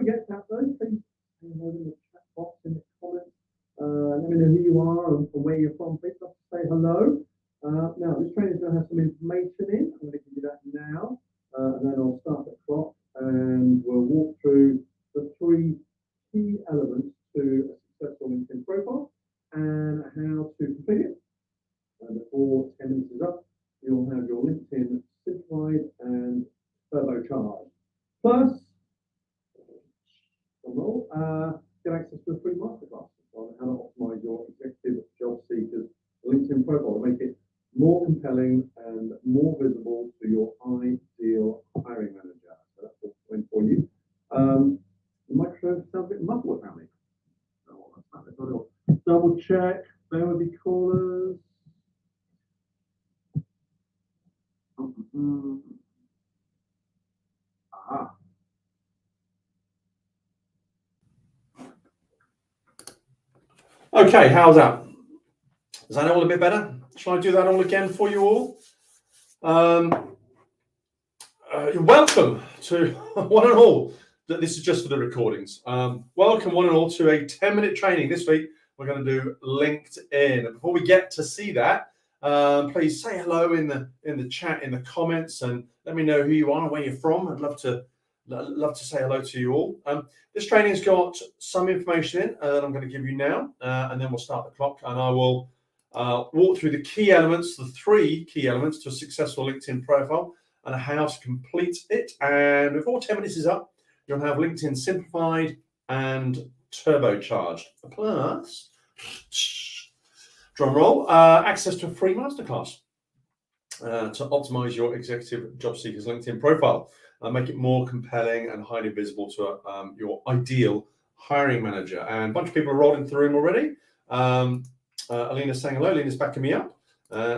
get that though, please in the chat box in the comments. Let me know who you are and where you're from. Please say hello. Now, this training is going to have some information in. I'm going to give you that now, and then I'll start the clock, and we'll walk through the 3 key elements to a successful LinkedIn profile and how to complete it. And before 10 minutes is up, you'll have your LinkedIn simplified and turbocharged. Plus, get access to a free masterclass on how to optimize your executive job seekers LinkedIn profile to make it more compelling and more visible to your ideal hiring manager. So that's what's going for you. The microphone sounds a bit muffled apparently. Double check. Bear with the callers. Aha. Okay, how's that? Is that all a bit better? Shall I do that all again for you all? Welcome to one and all. This is just for the recordings. Welcome one and all to a 10-minute training. This week we're going to do LinkedIn. And before we get to see that, please say hello in the chat, in the comments, and let me know who you are and where you're from. I'd love to say hello to you all. This training's got some information in that I'm going to give you now, and then we'll start the clock, and I will walk through the key elements, the 3 key elements to a successful LinkedIn profile and how to complete it. And before 10 minutes is up, you'll have LinkedIn simplified and turbocharged. Plus, drum roll, access to a free masterclass to optimize your executive job seekers LinkedIn profile and make it more compelling and highly visible to your ideal hiring manager. And a bunch of people are rolling through the room already. Alina's saying hello. Alina's backing me up.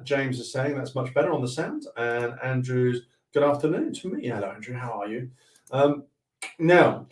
James is saying that's much better on the sound. And Andrew's good afternoon to me. Hello, Andrew. How are you? Now,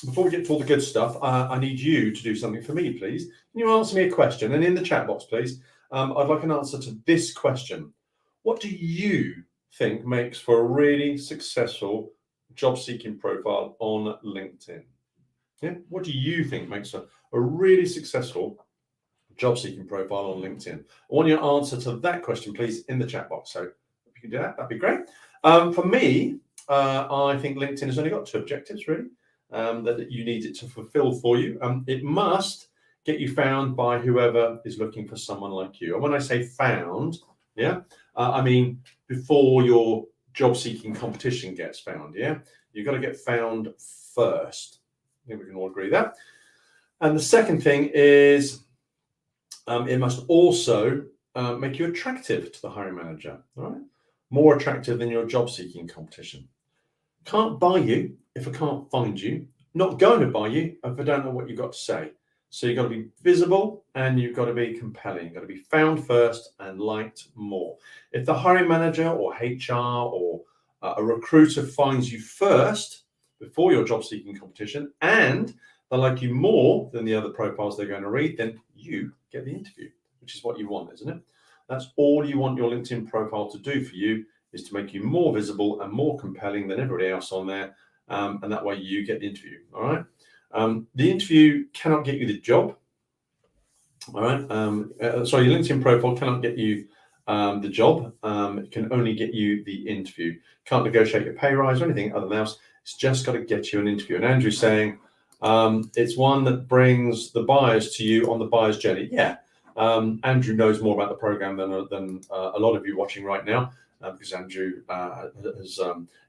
before we get to all the good stuff, I need you to do something for me, please. Can you answer me a question? And in the chat box, please, I'd like an answer to this question. What do you think makes for a really successful job-seeking profile on LinkedIn? Yeah? What do you think makes a really successful job-seeking profile on LinkedIn? I want your answer to that question, please, in the chat box. So if you can do that, that'd be great. For me, I think LinkedIn has only got 2 objectives, really, that you need it to fulfill for you. It must get you found by whoever is looking for someone like you. And when I say found, yeah, I mean before your job-seeking competition gets found, yeah? You've got to get found first. I think we can all agree that. And the second thing is it must also make you attractive to the hiring manager, all right? More attractive than your job-seeking competition. Can't buy you if I can't find you. Not going to buy you if I don't know what you've got to say. So you've got to be visible and you've got to be compelling. You've got to be found first and liked more. If the hiring manager or HR or a recruiter finds you first before your job-seeking competition and they like you more than the other profiles they're going to read, then you get the interview, which is what you want, isn't it? That's all you want your LinkedIn profile to do for you, is to make you more visible and more compelling than everybody else on there. And that way you get the interview, all right? The interview cannot get you the job, all right? Sorry, your LinkedIn profile cannot get you the job. It can only get you the interview. Can't negotiate your pay rise or anything other than else. It's just got to get you an interview. And Andrew's saying it's one that brings the buyers to you on the buyer's journey. Yeah, Andrew knows more about the program than a lot of you watching right now. Because Andrew has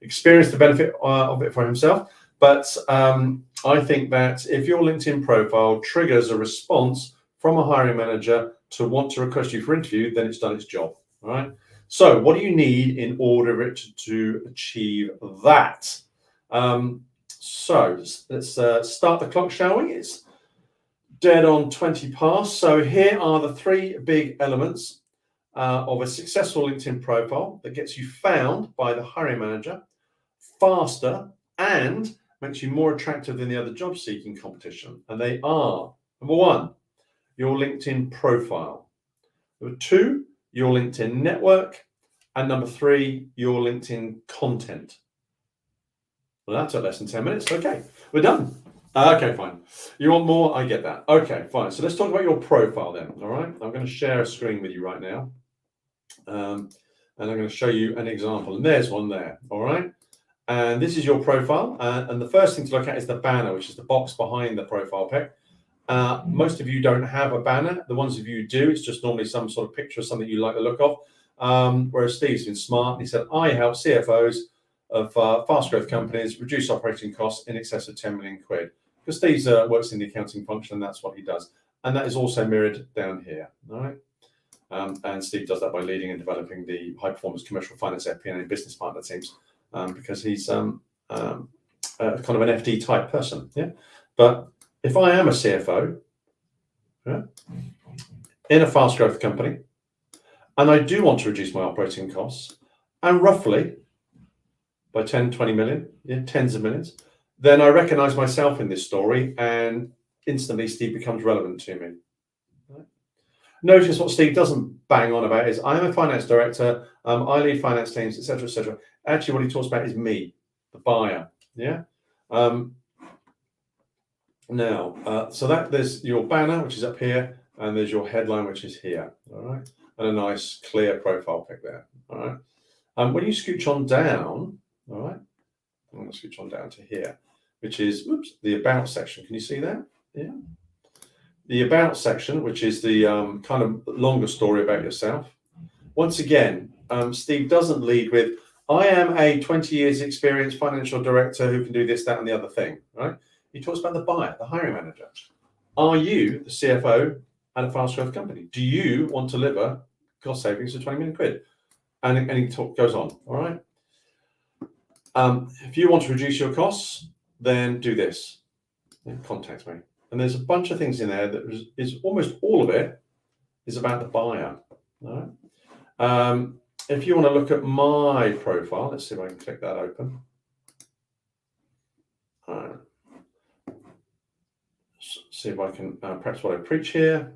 experienced the benefit of it for himself. But I think that if your LinkedIn profile triggers a response from a hiring manager to want to request you for interview, then it's done its job, all right? So what do you need in order for it to achieve that? So let's start the clock, shall we? It's dead on 20 past. So here are the 3 big elements of a successful LinkedIn profile that gets you found by the hiring manager faster and makes you more attractive than the other job seeking competition. And they are, number 1, your LinkedIn profile. Number 2, your LinkedIn network. And number 3, your LinkedIn content. Well, that took less than 10 minutes. Okay, we're done. Okay, fine. You want more? I get that. Okay, fine. So let's talk about your profile then. All right. I'm going to share a screen with you right now. And I'm going to show you an example. And there's one there. All right. And this is your profile. And the first thing to look at is the banner, which is the box behind the profile pic. Most of you don't have a banner. The ones of you do, it's just normally some sort of picture of something you like the look of. Whereas Steve's been smart. He said, I help CFOs of fast growth companies reduce operating costs in excess of 10 million quid. Because Steve works in the accounting function, and that's what he does. And that is also mirrored down here. All right. And Steve does that by leading and developing the high performance commercial finance FP&A business partner teams, because he's kind of an FD type person. Yeah. But if I am a CFO, yeah, in a fast growth company, and I do want to reduce my operating costs, and roughly by 10, 20 million, yeah, tens of millions, then I recognize myself in this story, and instantly Steve becomes relevant to me. Right? Notice what Steve doesn't bang on about is I'm a finance director, I lead finance teams, etc., etc. Actually, what he talks about is me, the buyer. Yeah. Now, so that there's your banner, which is up here, and there's your headline, which is here. All right, and a nice clear profile pic there. All right. When you scooch on down, all right, I'm going to scooch on down to here, which is the about section. Can you see that? Yeah. The about section, which is the kind of longer story about yourself. Once again, Steve doesn't lead with, I am a 20 years experienced financial director who can do this, that, and the other thing, right? He talks about the buyer, the hiring manager. Are you the CFO at a fast growth company? Do you want to deliver cost savings of 20 million quid? And he goes on, all right? If you want to reduce your costs, then do this. Then contact me. And there's a bunch of things in there that is almost all of it is about the buyer. All right? If you want to look at my profile, let's see if I can click that open. All right. See if I can practice what I preach here.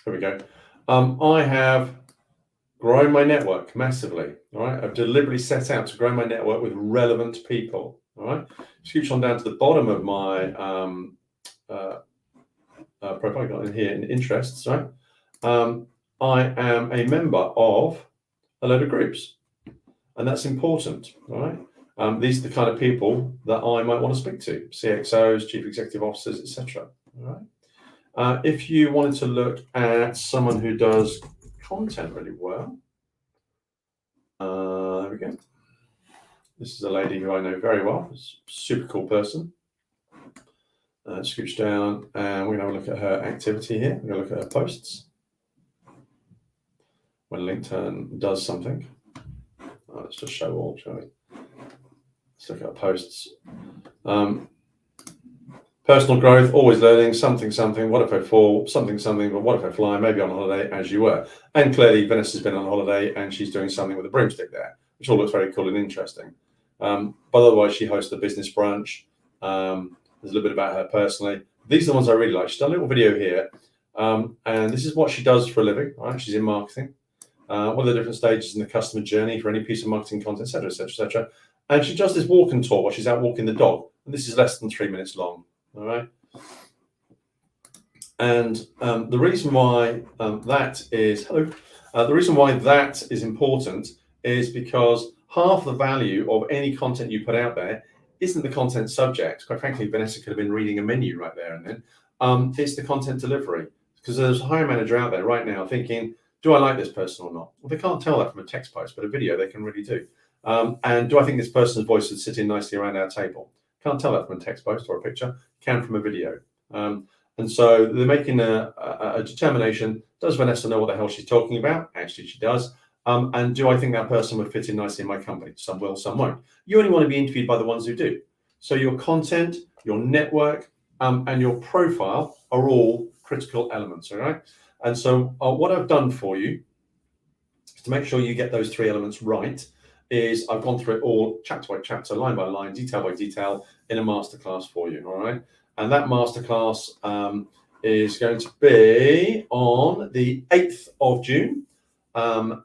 Here we go. I have grown my network massively. All right. I've deliberately set out to grow my network with relevant people. All right. Scooch on down to the bottom of my profile, got in here in interests, right? I am a member of a load of groups, and that's important, all right? These are the kind of people that I might want to speak to: CXOs, chief executive officers, etc. All right. If you wanted to look at someone who does content really well, there we go. This is a lady who I know very well. It's a super cool person. Scooch down, and we're going to have a look at her activity here. We're going to look at her posts. When LinkedIn does something, let's just show all, shall we? Let's look at her posts. Personal growth, always learning, something, something. What if I fall? Something, something. But what if I fly? Maybe on holiday, as you were. And clearly, Vanessa's been on holiday, and she's doing something with a broomstick there, which all looks very cool and interesting. But otherwise, she hosts a business brunch. There's a little bit about her personally. These are the ones I really like. She's done a little video here, and this is what she does for a living. Right? She's in marketing. What are the different stages in the customer journey for any piece of marketing content, etc., etc., etc. And she does this walk and talk while she's out walking the dog. And this is less than 3 minutes long. All right. And the reason why that is the reason why that is important is because half the value of any content you put out there isn't the content subject. Quite frankly, Vanessa could have been reading a menu right there and then. It's the content delivery, because there's a hiring manager out there right now thinking, do I like this person or not? Well, they can't tell that from a text post, but a video they can really do. And do I think this person's voice would sit in nicely around our table? Can't tell that from a text post or a picture, can from a video. And so they're making a determination. Does Vanessa know what the hell she's talking about? Actually, she does. And do I think that person would fit in nicely in my company? Some will, some won't. You only want to be interviewed by the ones who do. So your content, your network, and your profile are all critical elements, all right? And so what I've done for you to make sure you get those 3 elements right is I've gone through it all chapter by chapter, line by line, detail by detail in a masterclass for you, all right? And that masterclass is going to be on the 8th of June,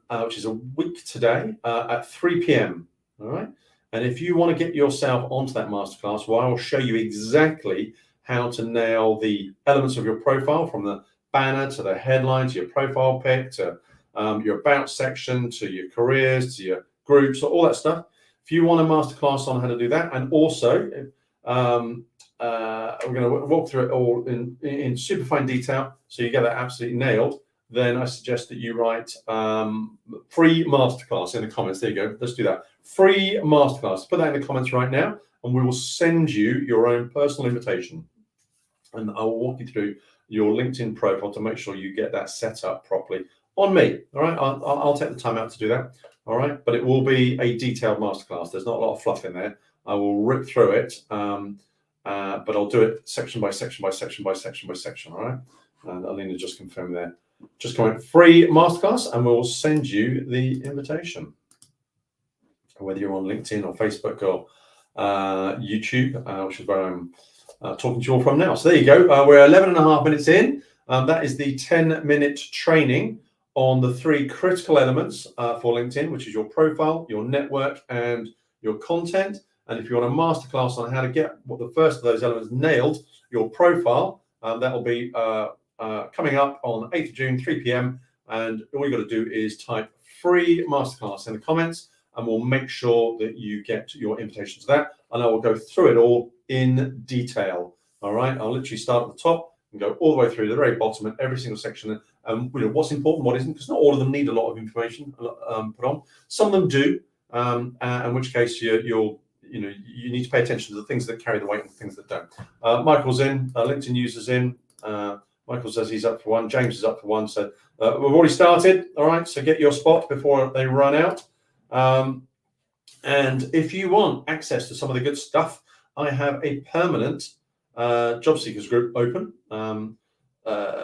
which is a week today, at 3 p.m., all right? And if you want to get yourself onto that masterclass, well, I will show you exactly how to nail the elements of your profile, from the banner to the headline to your profile pic to your about section to your careers to your groups, all that stuff. If you want a masterclass on how to do that, and also we're going to walk through it all in super fine detail so you get that absolutely nailed, then I suggest that you write free masterclass in the comments. There you go. Let's do that. Free masterclass. Put that in the comments right now, and we will send you your own personal invitation. And I will walk you through your LinkedIn profile to make sure you get that set up properly on me. All right. I'll take the time out to do that. All right. But it will be a detailed masterclass. There's not a lot of fluff in there. I will rip through it. But I'll do it section by section by section by section by section. All right. And Alina just confirmed there. Just comment free masterclass, and we'll send you the invitation. Whether you're on LinkedIn or Facebook or YouTube, which is where I'm talking to you all from now. So there you go. We're 11 and a half minutes in. That is the 10-minute training on the 3 critical elements for LinkedIn, which is your profile, your network, and your content. And if you want a masterclass on how to get the first of those elements nailed, your profile, that will be coming up on 8th of June, 3 p.m. And all you got to do is type free masterclass in the comments, and we'll make sure that you get your invitation to that. And I will go through it all in detail. All right. I'll literally start at the top and go all the way through the very bottom and every single section. What's important, what isn't, because not all of them need a lot of information put on. Some of them do, in which case you need to pay attention to the things that carry the weight and the things that don't. Michael's in, LinkedIn users in. Michael says he's up for one. James is up for one. So we've already started. All right. So get your spot before they run out. And if you want access to some of the good stuff, I have a permanent job seekers group open,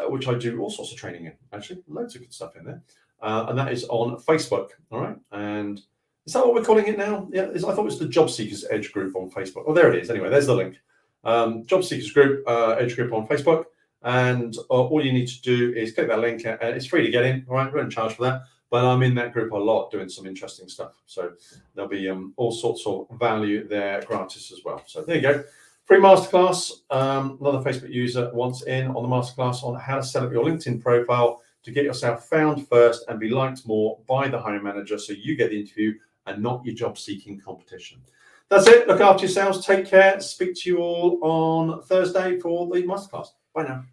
which I do all sorts of training in, actually. Loads of good stuff in there. And that is on Facebook. All right. And is that what we're calling it now? Yeah, I thought it was the Job Seekers Edge group on Facebook. Oh, there it is. Anyway, there's the link. Job Seekers group, Edge group on Facebook. And all you need to do is click that link. And it's free to get in. All right. We don't charge for that. But I'm in that group a lot doing some interesting stuff. So there'll be all sorts of value there gratis as well. So there you go. Free masterclass. Another Facebook user wants in on the masterclass on how to set up your LinkedIn profile to get yourself found first and be liked more by the hiring manager, so you get the interview and not your job seeking competition. That's it. Look after yourselves. Take care. Speak to you all on Thursday for the masterclass. Bye now.